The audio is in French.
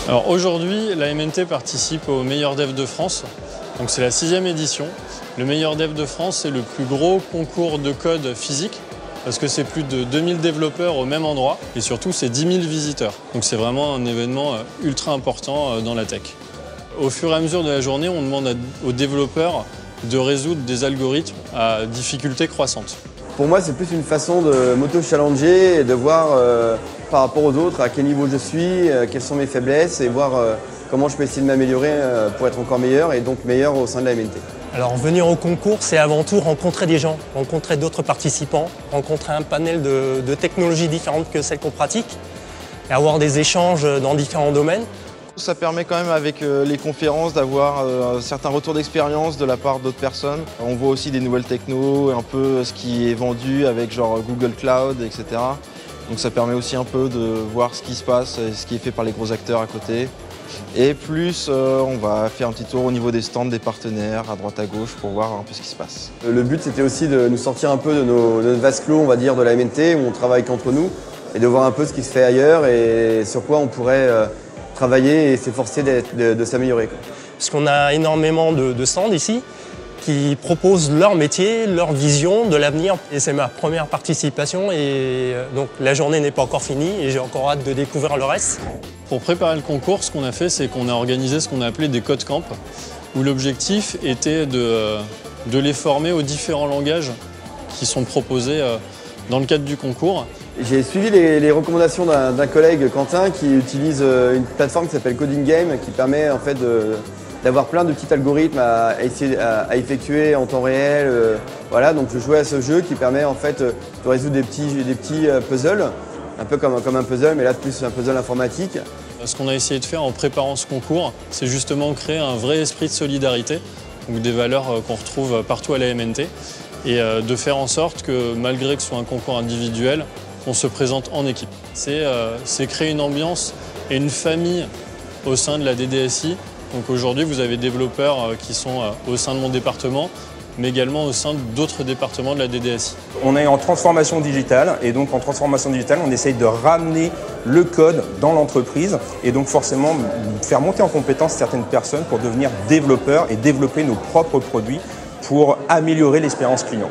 Alors aujourd'hui, la MNT participe au Meilleur Dev de France. Donc c'est la 6e édition. Le Meilleur Dev de France, c'est le plus gros concours de code physique parce que c'est plus de 2000 développeurs au même endroit et surtout c'est 10 000 visiteurs. Donc c'est vraiment un événement ultra important dans la tech. Au fur et à mesure de la journée, on demande aux développeurs de résoudre des algorithmes à difficulté croissante. Pour moi, c'est plus une façon de m'auto-challenger et de voir par rapport aux autres à quel niveau je suis, quelles sont mes faiblesses et voir comment je peux essayer de m'améliorer pour être encore meilleur et donc meilleur au sein de la MNT. Alors venir au concours, c'est avant tout rencontrer des gens, rencontrer d'autres participants, rencontrer un panel de technologies différentes que celles qu'on pratique et avoir des échanges dans différents domaines. Ça permet quand même avec les conférences d'avoir certains retours d'expérience de la part d'autres personnes. On voit aussi des nouvelles technos, un peu ce qui est vendu avec genre Google Cloud, etc. Donc ça permet aussi un peu de voir ce qui se passe et ce qui est fait par les gros acteurs à côté. Et plus, on va faire un petit tour au niveau des stands des partenaires à droite à gauche pour voir un peu ce qui se passe. Le but, c'était aussi de nous sortir un peu de notre vase clos, on va dire, de la MNT, où on travaille qu'entre nous, et de voir un peu ce qui se fait ailleurs et sur quoi on pourrait travailler et s'efforcer de s'améliorer. Parce qu'on a énormément de stands ici qui proposent leur métier, leur vision de l'avenir. Et c'est ma première participation et donc la journée n'est pas encore finie et j'ai encore hâte de découvrir le reste. Pour préparer le concours, ce qu'on a fait, c'est qu'on a organisé ce qu'on a appelé des code camps, où l'objectif était de les former aux différents langages qui sont proposés dans le cadre du concours. J'ai suivi les recommandations d'un collègue, Quentin, qui utilise une plateforme qui s'appelle Coding Game, qui permet en fait d'avoir plein de petits algorithmes à effectuer en temps réel. Voilà, donc je jouais à ce jeu qui permet en fait de résoudre des petits puzzles, un peu comme un puzzle, mais là plus un puzzle informatique. Ce qu'on a essayé de faire en préparant ce concours, c'est justement créer un vrai esprit de solidarité, donc des valeurs qu'on retrouve partout à la MNT, et de faire en sorte que malgré que ce soit un concours individuel, on se présente en équipe. C'est créer une ambiance et une famille au sein de la DDSI. Donc aujourd'hui, vous avez des développeurs qui sont au sein de mon département, mais également au sein d'autres départements de la DDSI. On est en transformation digitale et donc en transformation digitale, on essaye de ramener le code dans l'entreprise et donc forcément faire monter en compétence certaines personnes pour devenir développeurs et développer nos propres produits pour améliorer l'expérience client.